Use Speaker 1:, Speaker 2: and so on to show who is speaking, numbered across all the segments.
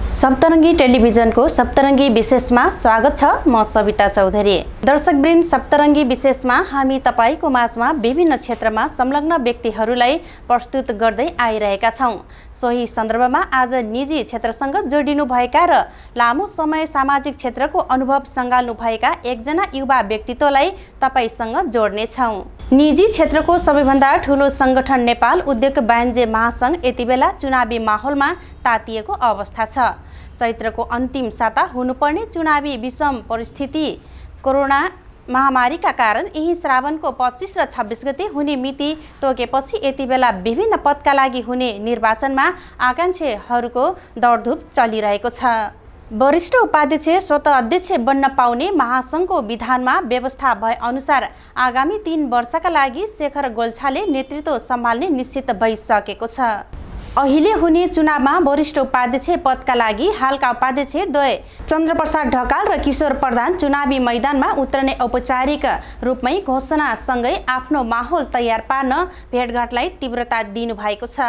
Speaker 1: सप्तरङ्गी टेलिभिजनको सप्तरङ्गी विशेषमा स्वागत छ। म सविता चौधरी। दर्शकवृन्द, सप्तरङ्गी विशेषमा हामी तपाईको माझमा विभिन्न क्षेत्रमा संलग्न व्यक्तिहरूलाई प्रस्तुत गर्दै आइरहेका छौं। सोही सन्दर्भमा आज निजी क्षेत्रसँग जोडिनु भएका र लामो समय सामाजिक क्षेत्रको अनुभव सँगाल्नु भएका एकजना युवा व्यक्तित्वलाई तपाईसँग जोड्ने छौं। निजी क्षेत्रको सबैभन्दा ठूलो संगठन नेपाल उद्योग वाणिज्य महासंघ यति बेला चुनावी माहौलमा तातिएको अवस्था छ। चैत्रको अन्तिम साता हुनुपर्ने चुनावी विषम परिस्थिति कोरोना महामारीका कारण यही श्रावणको 25 र 26 गते हुने मिति तोकेपछि यति बेला विभिन्न पदका लागि हुने निर्वाचनमा आकांक्षीहरूको दौडधुप चलिरहेको छ। वरिष्ठ उपाध्यक्ष स्वतः अध्यक्ष बन्न पाउने महासंघको विधानमा व्यवस्था भए अनुसार आगामी 3 वर्षका लागि शेखर गोल्छाले नेतृत्व सम्हाल्ने निश्चित भइसकेको छ। अहिले हुने चुनावमा वरिष्ठ उपाध्यक्ष पदका लागि हालका उपाध्यक्ष द्वय चन्द्रप्रसाद ढकाल र किशोर प्रधान चुनावी मैदानमा उत्रने औपचारिक रूपमै घोषणासँगै आफ्नो माहौल तयार पार्न भेटघाटलाई तीव्रता दिनुभएको छ।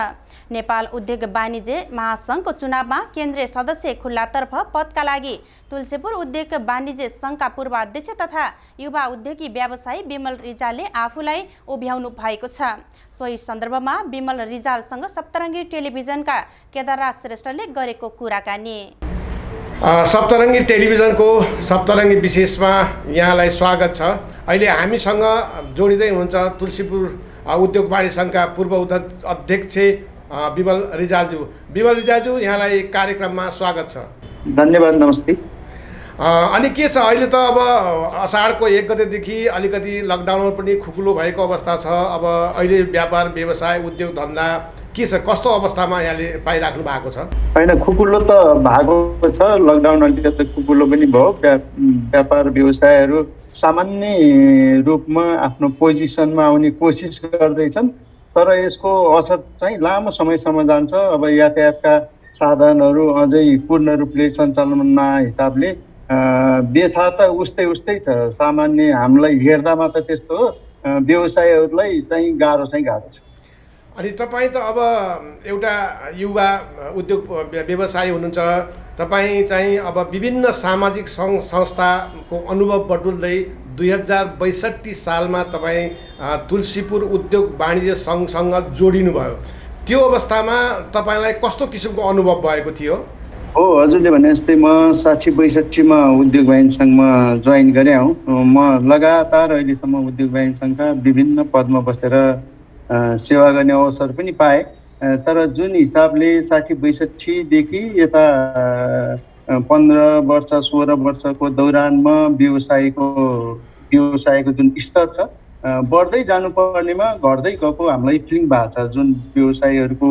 Speaker 1: नेपाल उद्योग वाणिज्य महासंघको चुनावमा केन्द्रीय सदस्य खुल्लातर्फ पदका लागि तुलसीपुर उद्योग वाणिज्य संघका पूर्व अध्यक्ष तथा युवा उद्योगी व्यवसायी विमल रिजालले आफूलाई उभ्याउनु भएको छ। सोही सन्दर्भमा विमल रिजालसँग सप्तरङ्गी टेलिभिजनका केदारराज श्रेष्ठले गरेको कुराकानी।
Speaker 2: सप्तरङ्गी टेलिभिजनको सप्तरङ्गी विशेषमा यहाँलाई स्वागत छ। अहिले हामीसँग जोडिँदै हुनुहुन्छ तुलसीपुर उद्योग वाणिज्य संघका पूर्व अध्यक्ष विमल रिजालज्यू। विमल रिजालज्यू, यहाँलाई कार्यक्रममा स्वागत छ।
Speaker 3: धन्यवाद, नमस्ते।
Speaker 2: अनि के छ, अहिले त अब असाढको 1 गतेदेखि अलिकति लकडाउनमा पनि खुकुलो भएको अवस्था छ। अब अहिले व्यापार व्यवसाय उद्योग धन्दा के छ, कस्तो अवस्थामा यहाँले पाइराख्नु भएको छ?
Speaker 3: होइन, खुकुलो त भएको छ। लकडाउन अलिकति खुकुलो पनि भयो। व्यापार व्यवसायहरू सामान्य रूपमा आफ्नो पोजिसनमा आउने कोसिस गर्दैछन्, तर यसको असर चाहिँ लामो समयसम्म जान्छ। अब यातायातका साधनहरू अझै पूर्ण रूपले सञ्चालनमा हिसाबले व्यथा त उस्तै छ। सामान्य हामीलाई हेर्दामा त त्यस्तो हो, व्यवसायहरूलाई चाहिँ गाह्रो छ।
Speaker 2: अनि तपाईँ त अब एउटा युवा उद्योग व्यवसायी हुनुहुन्छ। तपाईँ चाहिँ अब विभिन्न सामाजिक सङ्घ संस्थाको अनुभव बटुल्दै 2062 सालमा तपाईँ तुलसीपुर उद्योग वाणिज्य सङ्घसँग जोडिनुभयो। त्यो अवस्थामा तपाईँलाई कस्तो किसिमको अनुभव भएको थियो?
Speaker 3: हो, हजुरले भने जस्तै म 60-62मा उद्योग वाणिज्य सङ्घमा जोइन गरेँ हौँ। म लगातार अहिलेसम्म उद्योग वाणिज्य सङ्घका विभिन्न पदमा बसेर सेवा गर्ने अवसर पनि पाएँ। तर जुन हिसाबले 60-62देखि यता 15 वर्ष 16 वर्षको दौरानमा व्यवसायको जुन स्तर छ बढ्दै जानुपर्नेमा घट्दै गएको हामीलाई फिलिङ भएको छ। जुन व्यवसायीहरूको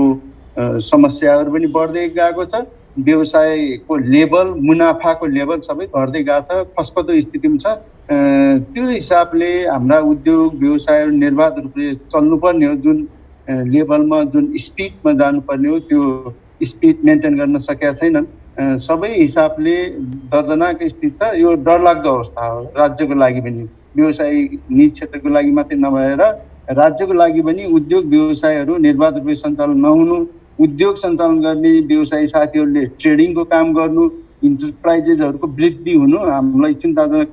Speaker 3: समस्याहरू पनि बढ्दै गएको छ, व्यवसायको लेभल, मुनाफाको लेभल सबै घट्दै गएको छ, खस्कदो स्थितिमा छ। त्यो हिसाबले हाम्रा उद्योग व्यवसायहरू निर्वाध रूपले चल्नुपर्ने हो। जुन लेभलमा जुन स्पिडमा जानुपर्ने हो त्यो स्पिड मेन्टेन गर्न सकेका छैनन्। सबै हिसाबले दर्दनाक स्थिति छ। यो डरलाग्दो अवस्था हो राज्यको लागि पनि, व्यवसायी निजी क्षेत्रको लागि मात्रै नभएर राज्यको लागि पनि। उद्योग व्यवसायहरू निर्वाध रूपले सञ्चालन नहुनु, उद्योग सञ्चालन गर्ने व्यवसायी साथीहरूले ट्रेडिङको काम गर्नु, इन्टरप्राइजेसहरूको वृद्धि हुनु हामीलाई चिन्ताजनक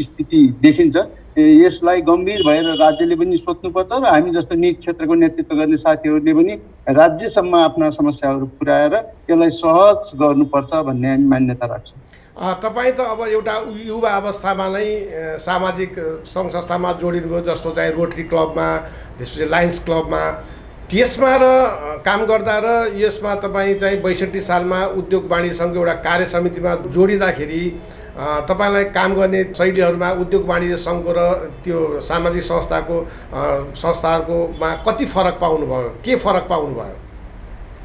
Speaker 3: स्थिति देखिन्छ। यसलाई गम्भीर भएर राज्यले पनि सोच्नुपर्छ र हामी जस्तो निजी क्षेत्रको नेतृत्व गर्ने साथीहरूले पनि राज्यसम्म आफ्ना समस्याहरू पुर्याएर यसलाई सहज गर्नुपर्छ भन्ने हामी मान्यता राख्छौँ।
Speaker 2: तपाईँ त अब एउटा युवा अवस्थामा नै सामाजिक सङ्घ संस्थामा जोडिनुभयो, जस्तो चाहिँ रोटरी क्लबमा, त्यसपछि लायन्स क्लबमा। त्यसमा र काम गर्दा र यसमा तपाईँ चाहिँ 62 सालमा उद्योग वाणिज्य सङ्घको एउटा कार्य समितिमा जोडिँदाखेरि तपाईँलाई काम गर्ने शैलीहरूमा उद्योग वाणिज्य सङ्घको र त्यो सामाजिक संस्थाहरूकोमा कति फरक पाउनुभयो? के फरक पाउनुभयो?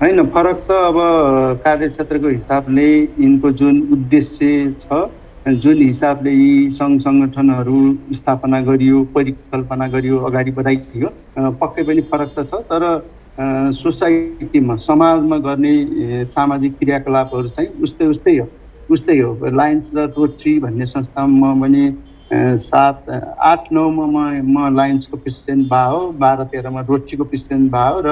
Speaker 3: होइन, फरक त अब कार्यक्षेत्रको हिसाबले यिनको जुन उद्देश्य छ, जुन हिसाबले यी सङ्घ सङ्गठनहरू स्थापना गरियो, परिकल्पना गरियो, अगाडि बढाइदियो, पक्कै पनि फरक त छ। तर सोसाइटीमा, समाजमा गर्ने सामाजिक क्रियाकलापहरू चाहिँ उस्तै हो। लायन्स र रोटरी भन्ने संस्थामा पनि 7-8-9मा म लायन्सको प्रेसिडेन्ट भयो, 12-13मा रोटरीको प्रेसिडेन्ट भयो र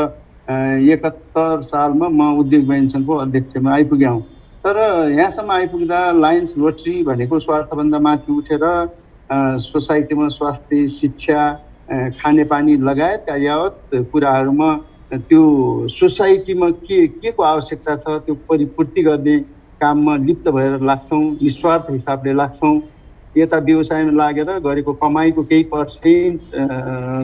Speaker 3: 71 सालमा म उद्योग वाणिज्य सङ्घको अध्यक्षमा आइपुगेँ। तर यहाँसम्म आइपुग्दा लायन्स रोटरी भनेको स्वार्थभन्दा माथि उठेर सोसाइटीमा स्वास्थ्य, शिक्षा, खानेपानी लगायतका यावत कुराहरूमा त्यो सोसाइटीमा के को आवश्यकता छ त्यो परिपूर्ति गर्ने काममा लिप्त भएर लाग्छौँ, निस्वार्थ हिसाबले लाग्छौँ। यता व्यवसायमा लागेर गरेको कमाइको केही पर्सेन्ट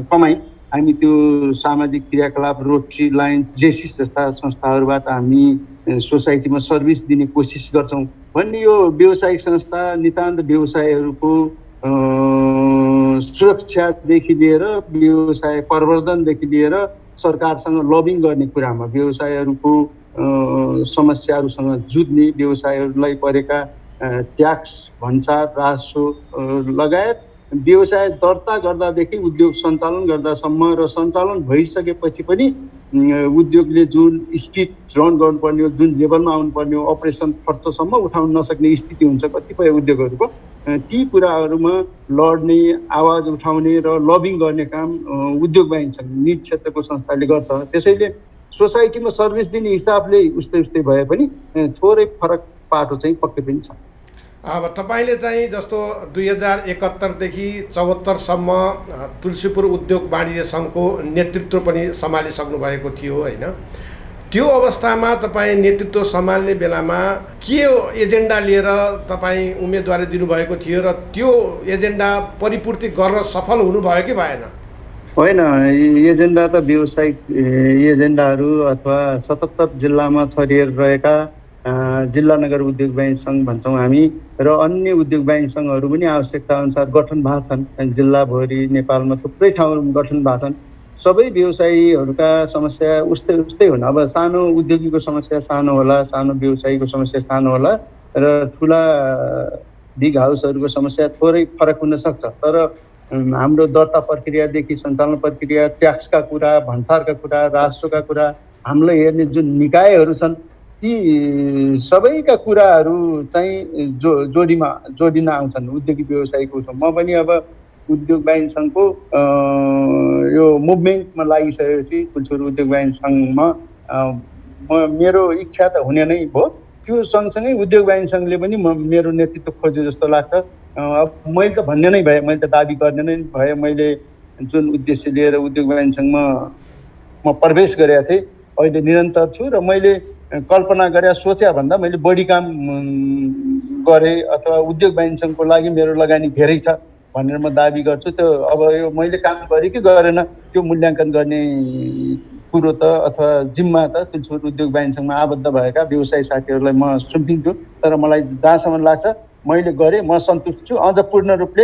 Speaker 3: कमाइ हामी त्यो सामाजिक क्रियाकलाप, रोटरी, लायन्स, जेसिस जस्ता संस्थाहरूबाट हामी सोसाइटीमा सर्भिस दिने कोसिस गर्छौँ भन्ने यो व्यावसायिक संस्था नितान्त व्यवसायहरूको सुरक्षादेखि लिएर व्यवसाय प्रवर्धनदेखि लिएर सरकारसँग लबिङ गर्ने कुरामा व्यवसायहरूको समस्याहरूसँग जुझ्ने, व्यवसायहरूलाई परेका ट्याक्स, भन्सार, राजस्व लगायत व्यवसाय दर्ता गर्दादेखि उद्योग सञ्चालन गर्दासम्म र सञ्चालन भइसकेपछि पनि उद्योगले जुन स्पिड रन गर्नुपर्ने हो, जुन लेभलमा आउनुपर्ने हो, अपरेसन खर्चसम्म उठाउन नसक्ने स्थिति हुन्छ कतिपय उद्योगहरूको, ती कुराहरूमा लड्ने, आवाज उठाउने र लबिङ गर्ने काम उद्योग वाणिज्य निजी क्षेत्रको संस्थाले गर्छ। त्यसैले सोसाइटीमा सर्भिस दिने हिसाबले उस्तै भए पनि थोरै फरक पाटो चाहिँ पक्कै पनि छ।
Speaker 2: अब तपाईँले चाहिँ जस्तो 2071 देखि 74सम्म तुलसीपुर उद्योग वाणिज्य सङ्घको नेतृत्व पनि सम्हालिसक्नु भएको थियो होइन? त्यो अवस्थामा तपाईँ नेतृत्व सम्हाल्ने बेलामा के एजेन्डा लिएर तपाईँ उम्मेदवारी दिनुभएको थियो र त्यो एजेन्डा परिपूर्ति गर्न सफल हुनुभयो कि भएन?
Speaker 3: होइन, एजेन्डा त व्यावसायिक एजेन्डाहरू अथवा 77 जिल्लामा छरिएर रहेका जिल्ला नगर उद्योग वाणिज्य सङ्घ भन्छौँ हामी र अन्य उद्योग वाणिज्य सङ्घहरू पनि आवश्यकता अनुसार गठन भएको छन्। जिल्लाभरि नेपालमा थुप्रै ठाउँहरूमा गठन भएको छन्। सबै व्यवसायीहरूका समस्या उस्तै हुन्। अब सानो उद्योगीको समस्या सानो होला, सानो व्यवसायीको समस्या सानो होला र ठुला बिग हाउसहरूको समस्या थोरै फरक हुनसक्छ। तर हाम्रो दर्ता प्रक्रियादेखि सञ्चालन प्रक्रिया, ट्याक्सका कुरा, भन्सारका कुरा, राजस्वका कुरा, हामीलाई हेर्ने जुन निकायहरू छन् ती सबैका कुराहरू चाहिँ जोडिन आउँछन् उद्योगिक व्यवसायको। म पनि अब उद्योग वाणिज्य सङ्घको यो मुभमेन्टमा लागिसकेपछि तुलसीपुर उद्योग वाणिज्य सङ्घमा मेरो इच्छा त हुने नै भयो। त्यो सँगसँगै उद्योग वाणिज्य सङ्घले पनि मेरो नेतृत्व खोज्यो जस्तो लाग्छ। अब मैले त भन्ने नै भए, मैले त दाबी गर्ने नै भए। मैले जुन उद्देश्य लिएर उद्योग वाणिज्य सङ्घमा म प्रवेश गरेका थिएँ, अहिले निरन्तर छु र मैले कल्पना गरे सोचे भन्दा मैले बढी काम गरेँ अथवा उद्योग वाणिज्य सङ्घको लागि मेरो लगानी धेरै छ भनेर म दाबी गर्छु। त्यो अब यो मैले काम गरेँ कि गरेन त्यो मूल्याङ्कन गर्ने कुरो त अथवा जिम्मा त तुलसीपुर उद्योग वाणिज्य सङ्घमा आबद्ध भएका व्यवसायी साथीहरूलाई म सुम्पिन्छु। तर मलाई जहाँसम्म लाग्छ मैले गरेँ, म सन्तुष्ट छु। अझ पूर्ण रूपले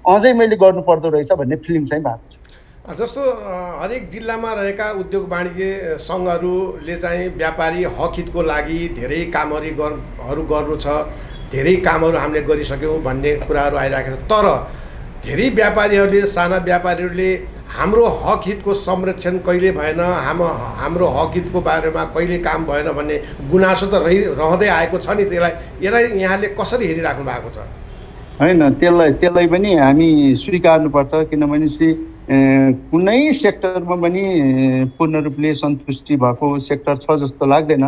Speaker 3: अझै मैले गर्नुपर्दो रहेछ भन्ने फिलिङ चाहिँ भएको छ।
Speaker 2: जस्तो हरेक जिल्लामा रहेका उद्योग वाणिज्य सङ्घहरूले चाहिँ व्यापारी हक हितको लागि धेरै कामहरू गर्नु छ, धेरै कामहरू हामीले गरिसक्यौँ भन्ने कुराहरू आइरहेको छ। तर धेरै व्यापारीहरूले, साना व्यापारीहरूले हाम्रो हक हितको संरक्षण कहिले भएन, हाम्रो हक हितको बारेमा कहिले काम भएन भन्ने गुनासो त रहँदै आएको छ नि। यसलाई यहाँले कसरी हेरिराख्नु भएको छ?
Speaker 3: होइन, त्यसलाई पनि हामी स्वीकार्नुपर्छ। किनभने कुनै सेक्टरमा पनि पूर्ण रूपले सन्तुष्टि भएको सेक्टर छ जस्तो लाग्दैन।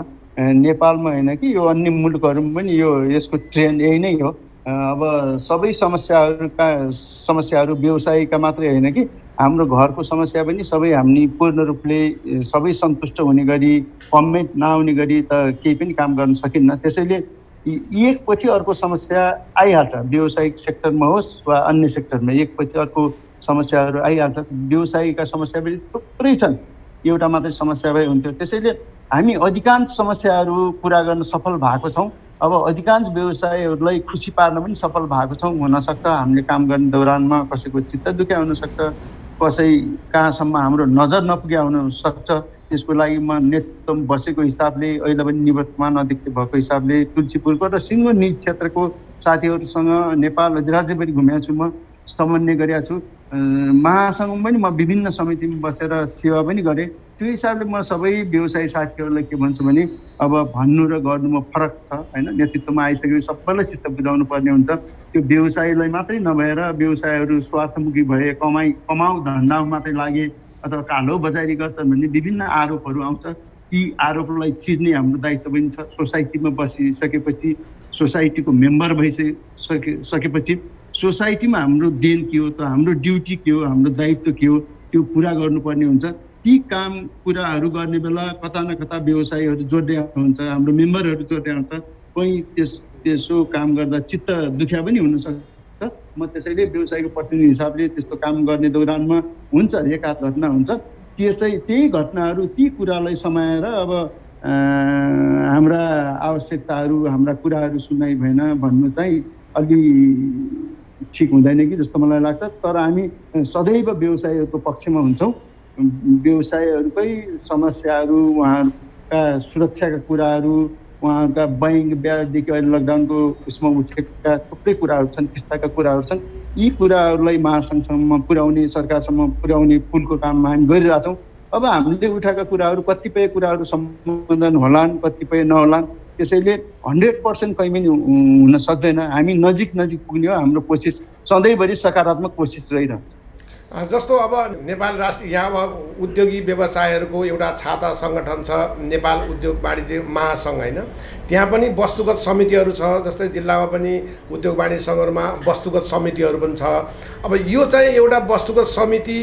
Speaker 3: नेपालमा होइन कि यो अन्य मुलुकहरूमा पनि यसको ट्रेन्ड यही नै हो। अब सबै समस्याहरू व्यवसायीका मात्रै होइन कि हाम्रो घरको समस्या पनि सबै हामी पूर्ण रूपले सबै सन्तुष्ट हुने गरी, कमेन्ट नआउने गरी त केही पनि काम गर्न सकिन्न। त्यसैले एकपछि अर्को समस्या आइहाल्छ, व्यावसायिक सेक्टरमा होस् वा अन्य सेक्टरमा एकपछि अर्को समस्याहरू आइहाल्छ। व्यवसायीका समस्या पनि थुप्रै छन्, एउटा मात्रै समस्या भए हुन्थ्यो। त्यसैले हामी अधिकांश समस्याहरू पुरा गर्न सफल भएको छौँ। अब अधिकांश व्यवसायीहरूलाई खुसी पार्न पनि सफल भएको छौँ। हुनसक्छ हामीले काम गर्ने दौरानमा कसैको चित्त दुख्या हुनसक्छ, कसै कहाँसम्म हाम्रो नजर नपुग्या हुनसक्छ। त्यसको लागि म नेतृत्वमा बसेको हिसाबले, अहिले पनि निवर्तमान अध्यक्ष भएको हिसाबले तुलसीपुरको र सिङ्गो निजी क्षेत्रको साथीहरूसँग नेपाल राज्यभरि घुमेको छु, म समन्वय गरेका छु। महासङ्घमा पनि म विभिन्न समितिमा बसेर सेवा पनि गरेँ। त्यो हिसाबले म सबै व्यवसायी साथीहरूलाई के भन्छु भने अब भन्नु र गर्नुमा फरक छ होइन। नेतृत्वमा आइसकेपछि सबैलाई चित्त बुझाउनु पर्ने हुन्छ। त्यो व्यवसायीलाई मात्रै नभएर व्यवसायहरू स्वार्थमुखी भए, कमाउ धन्दामा मात्रै लागे अथवा कालो बजारी गर्छन् भन्ने विभिन्न आरोपहरू आउँछ। ती आरोपलाई चिर्ने हाम्रो दायित्व पनि छ। सोसाइटीमा बसिसकेपछि, सोसाइटीको मेम्बर भइसकेपछि सोसाइटीमा हाम्रो देन के हो त, हाम्रो ड्युटी के हो, हाम्रो दायित्व के हो, त्यो पुरा गर्नुपर्ने हुन्छ। ती काम कुराहरू गर्ने बेला कता न कता व्यवसायीहरू जोड्दै हुन्छ, हाम्रो मेम्बरहरू जोड्दै हुन्छ। कोही त्यसो काम गर्दा चित्त दुख्या पनि हुनसक्छ। म त्यसैले व्यवसायको प्रतिनिधि हिसाबले त्यस्तो काम गर्ने दौरानमा हुन्छ एकाध घटना हुन्छ। त्यही घटनाहरू, ती कुरालाई समाएर अब हाम्रा आवश्यकताहरू, हाम्रा कुराहरू सुनाइ भएन भन्नु चाहिँ अलि ठिक हुँदैन कि जस्तो मलाई लाग्छ। तर हामी सदैव व्यवसायीहरूको पक्षमा हुन्छौँ। व्यवसायीहरूकै समस्याहरू, उहाँहरूका सुरक्षाका कुराहरू, उहाँका बैंक ब्याजदेखि अहिले लकडाउनको उसमा उठेका थुप्रै कुराहरू छन्, किस्ताका कुराहरू छन्। यी कुराहरूलाई महासङ्घसम्म पुर्याउने, सरकारसम्म पुर्याउने पुलको काममा हामी गरिरहेछौँ। अब हामीले उठाएका कुराहरू कतिपय कुराहरू सम्बोधन होलान्, कतिपय नहोलान्। त्यसैले 100% कहीँ पनि हुन सक्दैन। हामी नजिक पुग्ने हो। हाम्रो कोसिस सधैँभरि सकारात्मक कोसिस रहिरहन्छ।
Speaker 2: जस्तो अब नेपाल राष्ट्र यहाँ अब उद्योगी व्यवसायहरूको एउटा छाता सङ्गठन छ, नेपाल उद्योग वाणिज्य महासङ्घ होइन। त्यहाँ पनि वस्तुगत समितिहरू छ, जस्तै जिल्लामा पनि उद्योग वाणिज्य सङ्घहरूमा वस्तुगत समितिहरू पनि छ। अब यो चाहिँ एउटा वस्तुगत समिति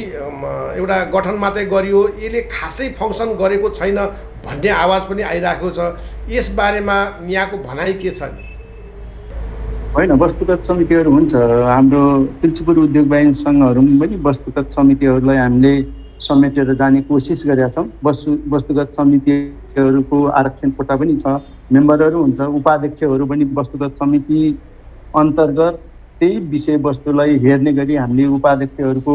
Speaker 2: एउटा गठन मात्रै गरियो, यसले खासै फङ्सन गरेको छैन भन्ने आवाज पनि आइरहेको छ। यसबारेमा यहाँको भनाइ के छ?
Speaker 3: होइन, वस्तुगत समितिहरू हुन्छ। हाम्रो तुलसीपुर उद्योग वाणिज्य सङ्घहरूमा पनि वस्तुगत समितिहरूलाई हामीले समेटेर जाने कोसिस गरेका छौँ। वस्तुगत समितिहरूको आरक्षण कोटा पनि छ, मेम्बरहरू हुन्छ, उपाध्यक्षहरू पनि वस्तुगत समिति अन्तर्गत त्यही विषयवस्तुलाई हेर्ने गरी हामीले उपाध्यक्षहरूको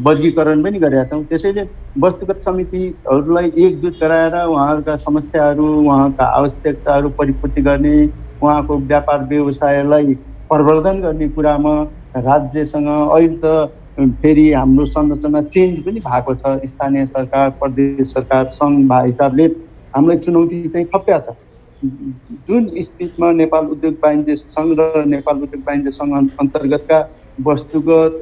Speaker 3: वर्गीकरण पनि गरेका छौँ। त्यसैले वस्तुगत समितिहरूलाई एकजुट गराएर उहाँहरूका समस्याहरू, उहाँका आवश्यकताहरू परिपूर्ति गर्ने, उहाँको व्यापार व्यवसायलाई प्रवर्धन गर्ने कुरामा राज्यसँग अहिले त फेरि हाम्रो संरचना चेन्ज पनि भएको छ। स्थानीय सरकार, प्रदेश सरकार, सङ्घ भए हिसाबले हामीलाई चुनौती चाहिँ थप्या छ। जुन स्थितिमा नेपाल उद्योग वाणिज्य सङ्घ र नेपाल उद्योग वाणिज्य सङ्घ अन्तर्गतका वस्तुगत,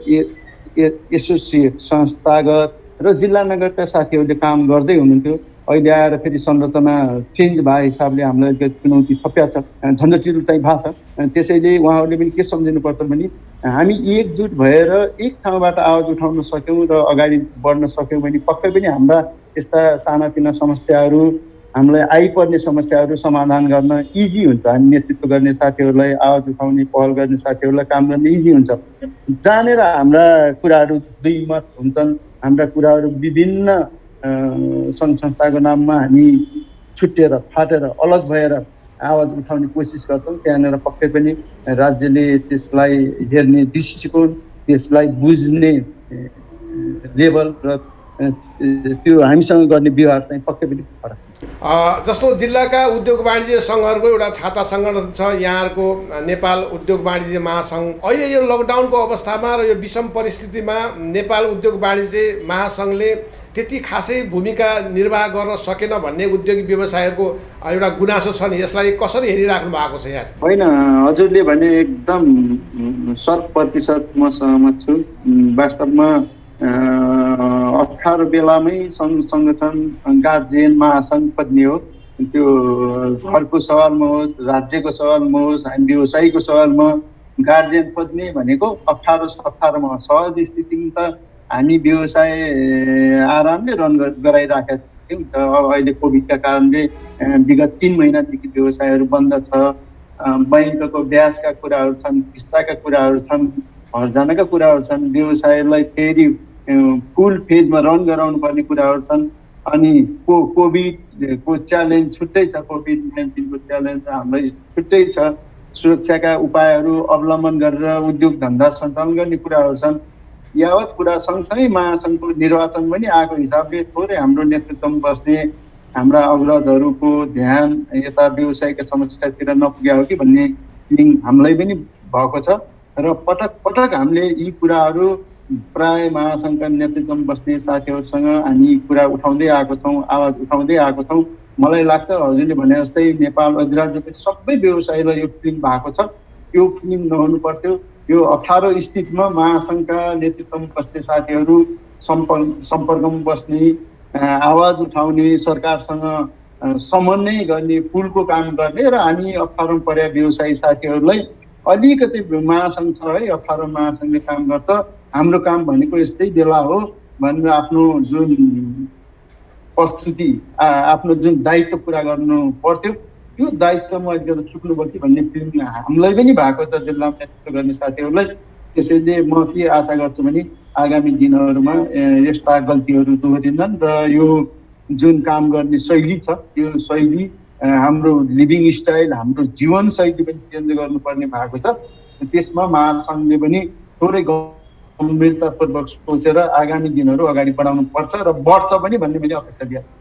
Speaker 3: एसोसिएट, संस्थागत र जिल्ला नगरका साथीहरूले काम गर्दै हुनुहुन्थ्यो। अहिले आएर फेरि संरचना चेन्ज भए हिसाबले हामीलाई चुनौती थप्या छ, झन्झटिलो चाहिँ भएको छ। त्यसैले उहाँहरूले पनि के सम्झिनुपर्छ भने हामी एकजुट भएर एक ठाउँबाट आवाज उठाउन सक्यौँ र अगाडि बढ्न सक्यौँ भने पक्कै पनि हाम्रा यस्ता सानातिना समस्याहरू, हामीलाई आइपर्ने समस्याहरू समाधान गर्न इजी हुन्छ। हामी नेतृत्व गर्ने साथीहरूलाई, आवाज उठाउने पहल गर्ने साथीहरूलाई काम गर्न इजी हुन्छ। जानेर हाम्रा कुराहरू दुई मत हुन्छन्, हाम्रा कुराहरू विभिन्न सङ्घ संस्थाको नाममा हामी छुट्टिएर, फाटेर, अलग भएर आवाज उठाउने कोसिस गर्छौँ। त्यहाँनिर पक्कै पनि राज्यले त्यसलाई हेर्ने दृष्टिकोण, त्यसलाई बुझ्ने लेभल र त्यो हामीसँग गर्ने व्यवहार चाहिँ पक्कै पनि फरक।
Speaker 2: जस्तो जिल्लाका उद्योग वाणिज्य सङ्घहरूको एउटा छाता सङ्गठन छ यहाँहरूको नेपाल उद्योग वाणिज्य महासङ्घ। अहिले यो लकडाउनको अवस्थामा र यो विषम परिस्थितिमा नेपाल उद्योग वाणिज्य महासङ्घले त्यति खासै भूमिका निर्वाह गर्न सकेन भन्ने उद्योगी व्यवसायहरूको एउटा गुनासो छ नि, यसलाई कसरी हेरिराख्नु भएको छ यहाँ?
Speaker 3: होइन, हजुरले भने एकदम 100% म सहमत छु। वास्तवमा 18 बेलामै सङ्गठन गार्जियन महासङ्घ पत्नी हो। त्यो घरको सवालमा होस्, राज्यको सवालमा होस्, हामी व्यवसायीको सवालमा गार्जियन पत्नी भनेको 18-17 मा सहज स्थितिमा त हामी व्यवसाय आरामले रन गराइराखेका थियौँ। अब अहिले कोभिडका कारणले विगत 3 महिनादेखि व्यवसायहरू बन्द छ। बैंकको ब्याजका कुराहरू छन्, किस्ताका कुराहरू छन्, हर्जनाका कुराहरू छन्। व्यवसायलाई फेरि फुल फेजमा रन गराउनु पर्ने कुराहरू छन्। अनि कोभिडको च्यालेन्ज छुट्टै छ, कोभिड-19को च्यालेन्ज हामीलाई छुट्टै छ। सुरक्षाका उपायहरू अवलम्बन गरेर उद्योग धन्दा सञ्चालन गर्ने कुराहरू छन्। यावत कुरा सँगसँगै महासङ्घको निर्वाचन पनि आएको हिसाबले थोरै हाम्रो नेतृत्वमा बस्ने हाम्रा अग्रजहरूको ध्यान यता व्यवसायका समस्यातिर नपुग्या हो कि भन्ने फिलिङ हामीलाई पनि भएको छ। र पटक पटक हामीले यी कुराहरू प्राय महासङ्घका नेतृत्वमा बस्ने साथीहरूसँग हामी कुरा उठाउँदै आएको छौँ, आवाज उठाउँदै आएको छौँ। मलाई लाग्छ हजुरले भने जस्तै नेपाल अधिराज्यको सबै व्यवसायीलाई यो फिलिङ भएको छ। यो फिलिङ नहुनु पर्थ्यो। यो 18 स्थितिमा महासङ्घका नेतृत्वमा बस्ने साथीहरू सम्पर्कमा बस्ने, आवाज उठाउने, सरकारसँग समन्वय गर्ने, पुलको काम गर्ने र हामी अप्ठ्यारो परेका व्यवसायी साथीहरूलाई अलिकति महासङ्घ छ है, अप्ठ्यारो महासङ्घले काम गर्छ, हाम्रो काम भनेको यस्तै बेला हो भनेर आफ्नो जुन प्रस्तुति, आफ्नो जुन दायित्व पुरा गर्नु पर्थ्यो त्यो दायित्वमा अलिकति चुक्नुभयो कि भन्ने फिलिङ हामीलाई पनि भएको छ जिल्लामा नेतृत्व गर्ने साथीहरूलाई। त्यसैले म के आशा गर्छु भने आगामी दिनहरूमा यस्ता गल्तीहरू दोहोरिँदैनन् र यो जुन काम गर्ने शैली छ यो शैली हाम्रो लिभिङ स्टाइल, हाम्रो जीवनशैली पनि चेन्ज गर्नुपर्ने भएको छ। त्यसमा महासङ्घले पनि थोरै गम्भीरतापूर्वक सोचेर आगामी दिनहरू अगाडि बढाउनु पर्छ र बढ्छ पनि भन्ने मैले अपेक्षा दिएको छु।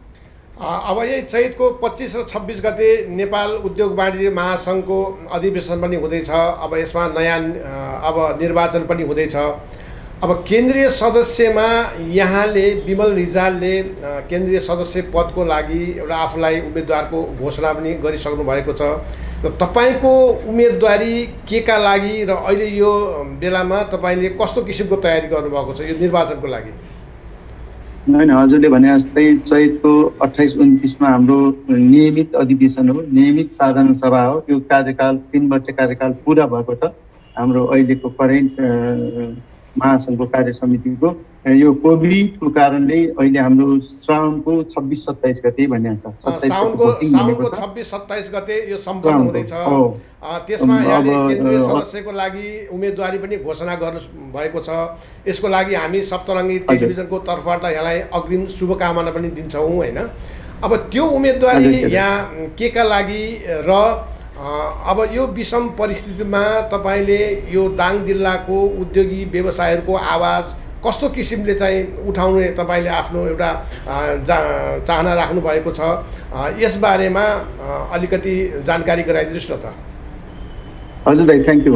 Speaker 2: अब यही चैतको 25 र 26 गते नेपाल उद्योग वाणिज्य महासङ्घको अधिवेशन पनि हुँदैछ। अब यसमा नयाँ अब निर्वाचन पनि हुँदैछ। अब केन्द्रीय सदस्यमा यहाँले विमल रिजालले केन्द्रीय सदस्य पदको लागि एउटा आफूलाई उम्मेदवारको घोषणा पनि गरिसक्नु भएको छ र तपाईँको उम्मेदवारी के का लागि र अहिले यो बेलामा तपाईँले कस्तो किसिमको तयारी गर्नुभएको छ यो निर्वाचनको लागि?
Speaker 3: होइन, हजुरले भने जस्तै चैतको 28-29 हाम्रो नियमित अधिवेशन हो, नियमित साधारण सभा हो। यो कार्यकाल 3 वर्ष कार्यकाल पुरा भएको छ हाम्रो अहिलेको करेन्ट महासङ्घको कार्य समितिको। यो कोभिडको कारणले अहिले हाम्रो श्रावणको 26-27 गते भनिन्छ।
Speaker 2: साउनको 26-27 गते यो सम्पन्न हुँदैछ। त्यसमा यहाँले केन्द्रीय सदस्यको लागि उम्मेदवारी पनि घोषणा गर्नु भएको छ। यसको लागि हामी सप्तरङ्गी टेलिभिजनको तर्फबाट यहाँलाई अग्रिम शुभकामना पनि दिन्छौँ होइन। अब त्यो उम्मेदवारी यहाँ के का लागि र अब यो विषम परिस्थितिमा तपाईँले यो दाङ जिल्लाको उद्योगी व्यवसायहरूको आवाज कस्तो किसिमले चाहिँ उठाउने तपाईँले आफ्नो एउटा चाहना राख्नु भएको छ, यसबारेमा अलिकति जानकारी गराइदिनुहोस् न त।
Speaker 3: हजुर दाइ, थ्याङ्क यू।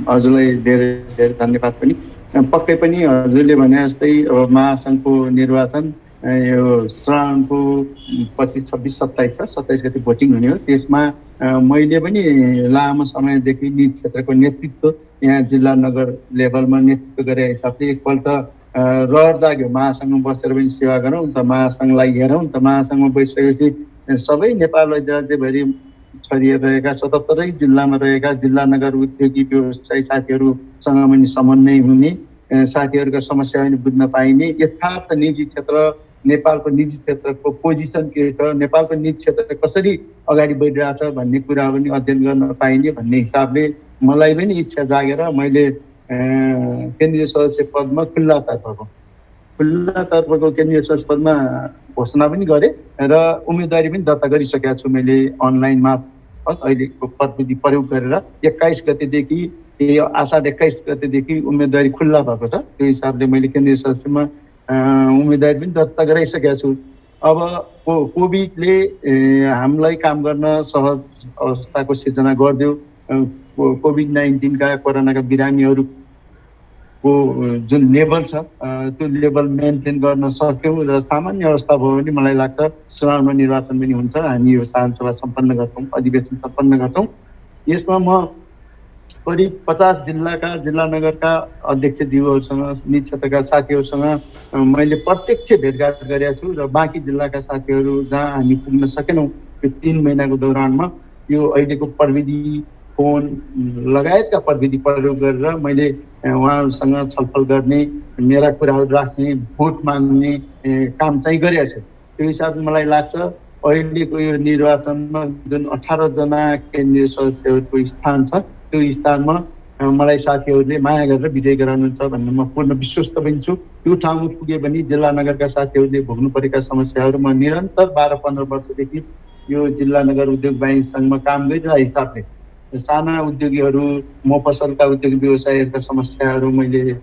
Speaker 3: हजुरलाई धेरै धेरै धन्यवाद पनि। पक्कै पनि हजुरले भने जस्तै अब महासङ्घको निर्वाचन यो श्रावणको 25, 26, 27 गते भोटिङ हुने हो। त्यसमा मैले पनि लामो समयदेखि निज क्षेत्रको नेतृत्व यहाँ जिल्ला नगर लेभलमा नेतृत्व गरे हिसाबले एकपल्ट रहर जाग्यो महासङ्घमा बसेर पनि सेवा गरौँ त, महासङ्घलाई हेरौँ त। महासङ्घमा बसिसकेपछि सबै नेपाल राज्यभरि छरिएर रहेका 77 जिल्लामा रहेका जिल्ला नगर उद्योगी व्यवसायी साथीहरूसँग पनि समन्वय हुने, साथीहरूका समस्या पनि बुझ्न पाइने, यथार्थ निजी क्षेत्र नेपालको निजी क्षेत्रको पोजिसन के छ, नेपालको निजी क्षेत्र कसरी अगाडि बढिरहेछ भन्ने कुरा पनि अध्ययन गर्न पाइने भन्ने हिसाबले मलाई पनि इच्छा जागेर मैले केन्द्रीय सदस्य पदमा खुल्ला तर्फको केन्द्रीय सदस्य पदमा घोषणा पनि गरेँ र उम्मेदवारी पनि दर्ता गरिसकेको छु मैले अनलाइन मार्फत। अहिलेको प्रविधि प्रयोग गरेर 21 गतेदेखि आषाढ 21 गतेदेखि उम्मेदवारी खुल्ला भएको छ। त्यो हिसाबले मैले केन्द्रीय सदस्यमा उम्मेदवारी पनि दर्ता गराइसकेको छु। अब कोभिडले हामीलाई काम गर्न सहज अवस्थाको सिर्जना गरिदियो। कोभिड-19 का कोरोनाका बिरामीहरूको जुन लेभल छ त्यो लेभल मेन्टेन गर्न सक्यौँ र सामान्य अवस्था भयो भने मलाई लाग्छ श्रावणमा निर्वाचन पनि हुन्छ, हामी यो साधारण सभा सम्पन्न गर्छौँ, अधिवेशन सम्पन्न गर्छौँ। यसमा म करिब 50 जिल्लाका जिल्ला नगरका अध्यक्षज्यूहरूसँग, निज क्षेत्रका साथीहरूसँग मैले प्रत्यक्ष भेटघाट गरेका छु र बाँकी जिल्लाका साथीहरू जहाँ हामी पुग्न सकेनौँ यो 3 महिनाको दौरानमा यो अहिलेको प्रविधि फोन लगायतका प्रविधि प्रयोग गरेर मैले उहाँहरूसँग छलफल गर्ने, मेरा कुराहरू राख्ने, भोट माग्ने काम चाहिँ गरेको छु। त्यो हिसाबले मलाई लाग्छ अहिलेको यो निर्वाचनमा जुन 18 जना केन्द्रीय सदस्यहरूको स्थान छ त्यो स्थानमा मलाई साथीहरूले माया गरेर विजय गराउनुहुन्छ भन्ने म पूर्ण विश्वस्त पनि छु। त्यो ठाउँमा पुगे पनि जिल्ला नगरका साथीहरूले भोग्नु परेका समस्याहरू म निरन्तर 12-15 वर्षदेखि यो जिल्ला नगर उद्योग वाणिज्य सङ्घमा काम गरिरहेको हिसाबले साना उद्योगीहरू, मफसलका उद्योग व्यवसायीहरूका समस्याहरू मैले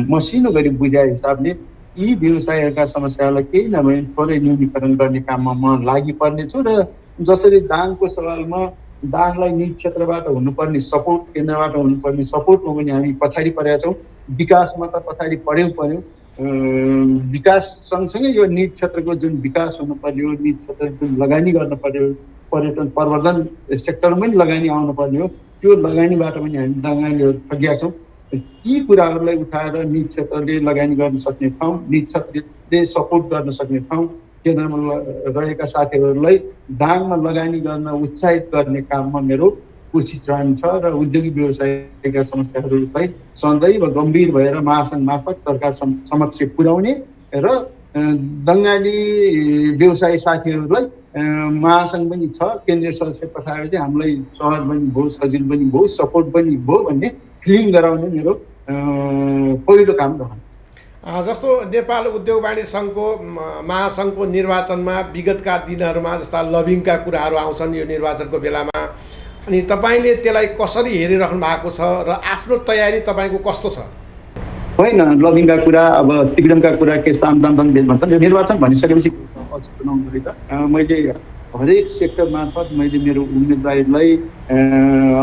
Speaker 3: मसिनो गरी बुझाए हिसाबले यी व्यवसायीहरूका समस्याहरूलाई केही नभए थोरै न्यूनीकरण गर्ने काममा म लागि पर्नेछु र जसरी दाङको सवालमा दाङलाई निज क्षेत्रबाट हुनुपर्ने सपोर्ट, केन्द्रबाट हुनुपर्ने सपोर्टमा पनि हामी पछाडि परेका छौँ। विकासमा त पछाडि पर्यो। विकास सँगसँगै यो निज क्षेत्रको जुन विकास हुनुपर्ने हो, निज क्षेत्र जुन लगानी गर्न पर्यो, पर्यटन प्रवर्धन सेक्टरमा पनि लगानी आउनुपर्ने हो, त्यो लगानीबाट पनि हामी दाङालीहरू ठगिएका छौँ। ती कुराहरूलाई उठाएर निजी क्षेत्रले लगानी गर्न सक्ने ठाउँ, निजी क्षेत्रले सपोर्ट गर्न सक्ने ठाउँ, केन्द्रमा रहेका साथीहरूलाई दाङमा लगानी गर्न उत्साहित गर्ने काममा मेरो कोसिस रहन्छ र उद्योगिक व्यवसायका समस्याहरूलाई सदैव गम्भीर भएर महासङ्घ मार्फत सरकार समक्ष पुर्याउने र बङ्गाली व्यवसायी साथीहरूलाई महासङ्घ पनि छ, केन्द्रीय सदस्य पठाएर चाहिँ हामीलाई सहज पनि भयो, सजिलो पनि भयो, सपोर्ट पनि भयो भन्ने फिलिङ गराउने मेरो पहिलो काम रहन्छ।
Speaker 2: जस्तो नेपाल उद्योग वाणिज्य सङ्घको महासङ्घको निर्वाचनमा विगतका दिनहरूमा जस्ता लबिङका कुराहरू आउँछन् यो निर्वाचनको बेलामा, अनि तपाईँले त्यसलाई कसरी हेरिराख्नु भएको छ र आफ्नो तयारी तपाईँको कस्तो छ?
Speaker 3: होइन, लबिङका कुरा, अब तिग्रमका कुरा के सामदाम भन्छ, यो निर्वाचन भनिसकेपछि चुनाउनु पऱ्यो त। मैले हरेक सेक्टर मार्फत मैले मेरो उम्मेदवारीलाई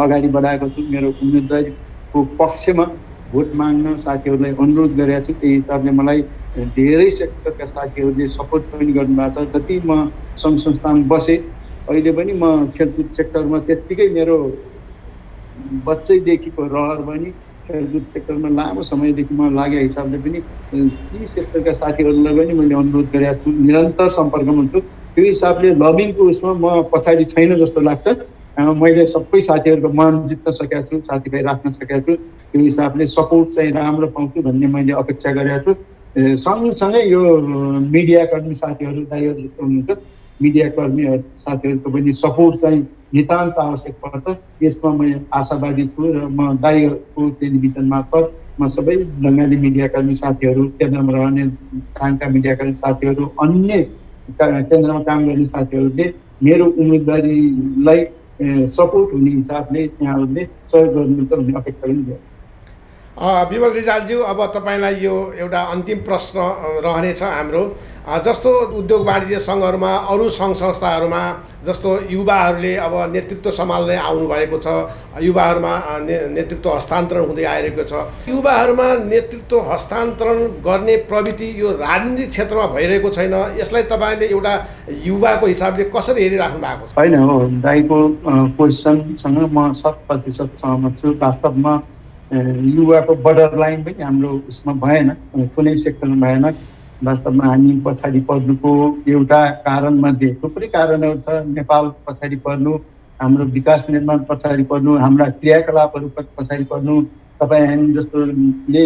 Speaker 3: अगाडि बढाएको छु। मेरो उम्मेदवारीको पक्षमा भोट माग्न साथीहरूलाई अनुरोध गरेको छु। त्यही हिसाबले मलाई धेरै सेक्टरका साथीहरूले सपोर्ट पनि गर्नुभएको छ। जति म सङ्घ संस्थामा बसेँ, अहिले पनि म खेलकुद सेक्टरमा त्यत्तिकै मेरो बच्चैदेखिको रहर पनि खेलकुद सेक्टरमा लामो समयदेखि म लागेको हिसाबले पनि ती सेक्टरका साथीहरूलाई पनि मैले अनुरोध गरेको छु, निरन्तर सम्पर्कमा हुन्छु। त्यो हिसाबले लबिङको उसमा म पछाडि छैन जस्तो लाग्छ। मैले सबै साथीहरूको मन जित्न सकेको छु, साथीभाइ राख्न सकेको छु। त्यो हिसाबले सपोर्ट चाहिँ राम्रो पाउँछु भन्ने मैले अपेक्षा गरेको छु। सँगसँगै यो मिडियाकर्मी साथीहरू दाइहरू जस्तो हुनुहुन्छ, मिडियाकर्मीहरू साथीहरूको पनि सपोर्ट चाहिँ नितान्त आवश्यक पर्छ। यसमा म आशावादी छु र म दाइहरूको टेलिभिजन मार्फत म सबै बङ्गाली मिडियाकर्मी साथीहरू, केन्द्रमा रहने कामका मिडियाकर्मी साथीहरू, अन्य केन्द्रमा काम गर्ने साथीहरूले मेरो उम्मेदवारीलाई सपोर्ट हुने हिसाबले यहाँहरूले सहयोग गर्नुहुन्छ भन्ने अपेक्षा पनि भयो।
Speaker 2: विमल रिजालज्यू, अब तपाईँलाई यो एउटा अन्तिम प्रश्न रहनेछ हाम्रो। जस्तो उद्योग वाणिज्य सङ्घहरूमा, अरू सङ्घ संस्थाहरूमा जस्तो युवाहरूले अब नेतृत्व सम्हाल्दै आउनुभएको छ, युवाहरूमा नेतृत्व हस्तान्तरण हुँदै आइरहेको छ। युवाहरूमा नेतृत्व हस्तान्तरण गर्ने प्रवृत्ति यो राजनीतिक क्षेत्रमा भइरहेको छैन। यसलाई तपाईँले एउटा युवाको हिसाबले कसरी हेरिराख्नु भएको छ?
Speaker 3: होइन, हो, दाइको क्वेसनसँग म 100% सहमत छु। वास्तवमा युवाको बर्डर लाइन पनि हाम्रो उसमा भएन, कुनै सेक्टरमा भएन। वास्तवमा हामी पछाडि पर्नुको एउटा कारणमध्ये थुप्रै कारणहरू छ। नेपाल पछाडि पर्नु, हाम्रो विकास निर्माण पछाडि पर्नु, हाम्रा क्रियाकलापहरू पछाडि पर्नु, तपाईँ हामी जस्तोले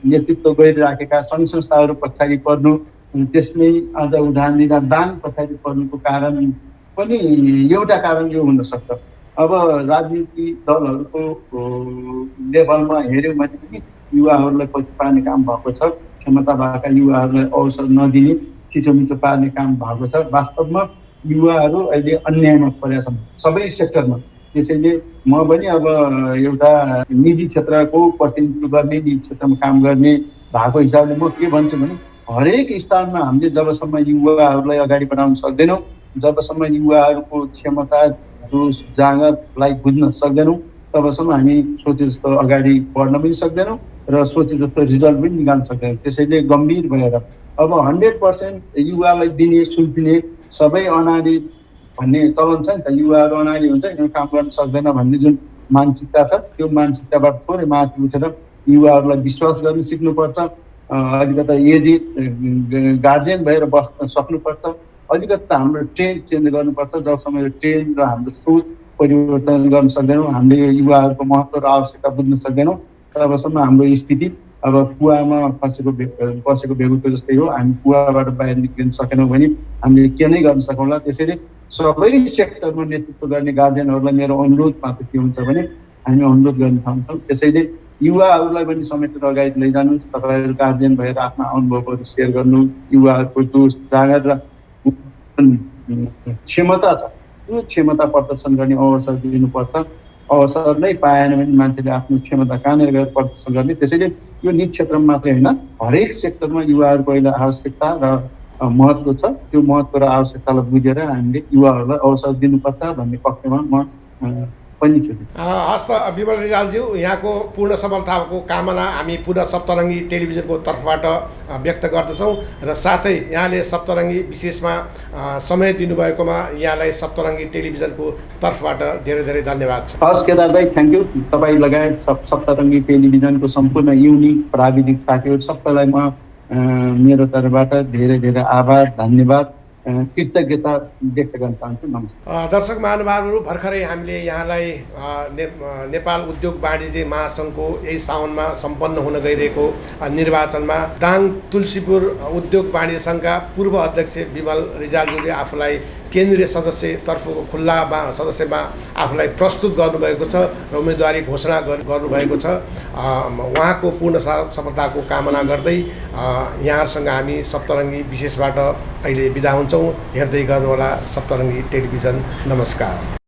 Speaker 3: नेतृत्व गरिराखेका सङ्घ संस्थाहरू पछाडि पर्नु, त्यसमै अझ उदाहरण दिँदा दाङ पछाडि पर्नुको कारण पनि एउटा कारण यो हुनसक्छ। अब राजनीतिक दलहरूको लेभलमा हेऱ्यौँ भने पनि युवाहरूलाई पछि पार्ने काम भएको छ। क्षमता भएका युवाहरूलाई अवसर नदिने, छिटोमिठो पार्ने काम भएको छ। वास्तवमा युवाहरू अहिले अन्यायमा परेका छन् सबै सेक्टरमा। त्यसैले म पनि अब एउटा निजी क्षेत्रको प्रतिनिधित्व गर्ने, निजी क्षेत्रमा काम गर्ने भएको हिसाबले म के भन्छु भने हरेक स्थानमा हामीले जबसम्म युवाहरूलाई अगाडि बढाउन सक्दैनौँ, जबसम्म युवाहरूको क्षमता, जोस, जाँगरलाई बुझ्न सक्दैनौँ, तबसम्म हामी सोचे जस्तो अगाडि बढ्न पनि सक्दैनौँ र सोचे जस्तो रिजल्ट पनि निकाल्न सक्दैनौँ। त्यसैले गम्भीर भएर अब 100% युवालाई दिने, सुम्पिने, सबै अनाडी भन्ने चलन छ नि त। युवाहरू अनाडी हुन्छ, यो काम गर्न सक्दैन भन्ने जुन मानसिकता छ, त्यो मानसिकताबाट थोरै माथि उठेर युवाहरूलाई विश्वास गर्न सिक्नुपर्छ। अलिकता एजेड गार्जियन भएर बस्न सक्नुपर्छ। अलिकति हाम्रो ट्रेन्ड चेन्ज गर्नुपर्छ। जबसम्म यो ट्रेन्ड र हाम्रो सोच परिवर्तन गर्न सक्दैनौँ, हामीले युवाहरूको महत्त्व र आवश्यकता बुझ्न सक्दैनौँ, तबसम्म हाम्रो स्थिति अब कुवामा बसेको बेगुको जस्तै हो। हामी कुवाबाट बाहिर निक्लिन सकेनौँ भने हामीले के नै गर्न सकौँला। त्यसैले सबै सेक्टरमा नेतृत्व गर्ने गार्जियनहरूलाई मेरो अनुरोध मात्र के हुन्छ भने हामी अनुरोध गर्न चाहन्छौँ। त्यसैले युवाहरूलाई पनि समेटेर अगाडि लैजानु। तपाईँहरू गार्जियन भएर आफ्ना अनुभवहरू सेयर गर्नु। युवाहरूको जोस, जाँगर र क्षमता छ, त्यो क्षमता प्रदर्शन गर्ने अवसर दिनुपर्छ। अवसर नै पाएन भने मान्छेले आफ्नो क्षमता कहाँनिर गएर प्रदर्शन गर्ने। त्यसैले यो निजी क्षेत्रमा मात्रै होइन, हरेक सेक्टरमा युवाहरूको अहिले आवश्यकता र महत्त्व छ। त्यो महत्त्व र आवश्यकतालाई बुझेर हामीले युवाहरूलाई अवसर दिनुपर्छ भन्ने पक्षमा म पनि छु।
Speaker 2: हस् त विमल रिजालज्यू, यहाँको पूर्ण सफलताको कामना हामी पुनः सप्तरङ्गी टेलिभिजनको तर्फबाट व्यक्त गर्दछौँ र साथै यहाँले सप्तरङ्गी विशेषमा समय दिनुभएकोमा यहाँलाई सप्तरङ्गी टेलिभिजनको तर्फबाट धेरै धेरै धन्यवाद छ।
Speaker 3: हस् केदार दाई, थ्याङ्क यू। तपाईँ लगायत सप्तरङ्गी टेलिभिजनको सम्पूर्ण युनिक प्राविधिक साथीहरू सबैलाई म मेरो तर्फबाट धेरै धेरै आभार, धन्यवाद, कृतज्ञता व्यक्त गर्न चाहन्छु। नमस्कार।
Speaker 2: दर्शक महानुभावहरू, भर्खरै हामीले यहाँलाई नेपाल उद्योग वाणिज्य महासङ्घको यही साउनमा सम्पन्न हुन गइरहेको निर्वाचनमा दाङ तुलसीपुर उद्योग वाणिज्य सङ्घका पूर्व अध्यक्ष विमल रिजालज्यूले आफूलाई केन्द्रीय सदस्यतर्फको खुल्लामा सदस्यमा आफूलाई प्रस्तुत गर्नुभएको छ र उम्मेदवारी घोषणा गर्नुभएको छ। उहाँको पूर्ण सफलताको कामना गर्दै यहाँहरूसँग हामी सप्तरङ्गी विशेषबाट अहिले बिदा हुन्छौँ। हेर्दै गर्नुहोला सप्तरङ्गी टेलिभिजन। नमस्कार।